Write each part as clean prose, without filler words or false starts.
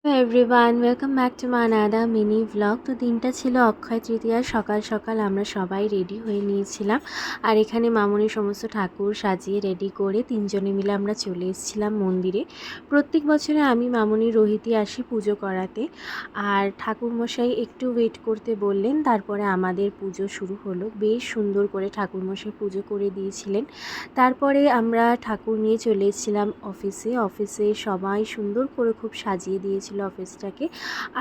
Hello everyone, welcome back to my another mini vlog. তো দিনটা ছিল অক্ষয় তৃতীয়ার সকাল সকাল আমরা সবাই রেডি হয়ে নিয়েছিলাম। আর এখানে মামুনি সমস্ত ঠাকুর সাজিয়ে রেডি করে তিনজনে মিলে আমরা চলে এসেছিলাম মন্দিরে। প্রত্যেক বছরে আমি, মামুনি, রোহিতই আসি পুজো করাতে। আর ঠাকুরমশাই একটু ওয়েট করতে বললেন, তারপরে আমাদের পুজো শুরু হলো। বেশ সুন্দর করে ঠাকুরমশাই পুজো করে দিয়েছিলেন। তারপরে আমরা ঠাকুর নিয়ে চলে এসেছিলাম অফিসে সবাই সুন্দর করে খুব সাজিয়ে দিয়েছিল অফিসটাকে।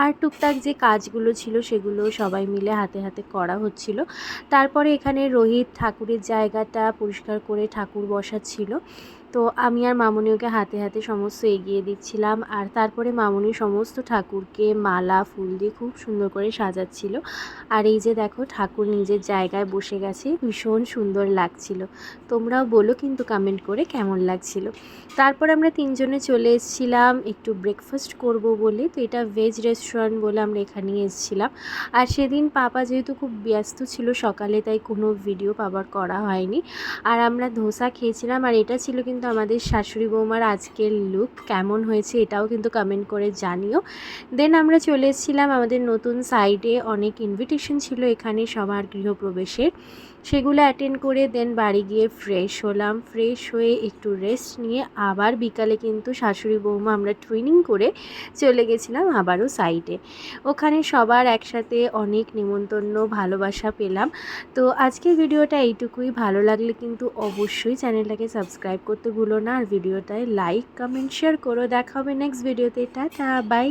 আর টুকটাক যে কাজগুলো ছিল সেগুলো সবাই মিলে হাতে হাতে করা হচ্ছিল। তারপরে এখানে রোহিত ঠাকুরের জায়গাটা পরিষ্কার করে ঠাকুর বসাচ্ছিল। তো আমি আর মামুনি ওকে হাতে হাতে সমস্ত এগিয়ে দিচ্ছিলাম। আর তারপরে মামুনি সমস্ত ঠাকুরকে মালা ফুল দিয়ে খুব সুন্দর করে সাজাচ্ছিল। আর এই যে দেখো, ঠাকুর নিজের জায়গায় বসে গেছে, ভীষণ সুন্দর লাগছিল। তোমরাও বলো কিন্তু কমেন্ট করে কেমন লাগছিল। তারপর আমরা তিনজনে চলে এসেছিলাম একটু ব্রেকফাস্ট করব বলে। তো এটা ভেজ রেস্টুরেন্ট বলে আমরা এখানেই এসেছিলাম। আর সেদিন পাপা যেহেতু খুব ব্যস্ত ছিল সকালে, তাই কোনো ভিডিও পাবার করা হয়নি। আর আমরা ধোসা খেয়েছিলাম। আর এটা ছিল কিন্তু আমাদের শাশুড়ি বৌমার আজকের লুক। কেমন হয়েছে এটাও কিন্তু কমেন্ট করে জানিও। দেন আমরা চলে এসেছিলাম আমাদের নতুন সাইডে। অনেক ইনভিটেশন ছিল এখানে সবার গৃহপ্রবেশের, সেগুলো অ্যাটেন্ড করে দেন বাড়ি গিয়ে ফ্রেশ হলাম। ফ্রেশ হয়ে একটু রেস্ট নিয়ে আবার বিকালে কিন্তু শাশুড়ি বৌমা আমরা ট্রেনিং করে চলে গেছিলাম আবারও সাইডে। ওখানে সবার একসাথে অনেক নিমন্ত্রণ, ভালোবাসা পেলাম। তো আজকের ভিডিওটা এইটুকুই। ভালো লাগলে কিন্তু অবশ্যই চ্যানেলটাকে সাবস্ক্রাইব করতে ভুলো না। আর ভিডিওটায় লাইক, কমেন্ট, শেয়ার করো। দেখা হবে নেক্সট ভিডিওতে। টাটা, বাই।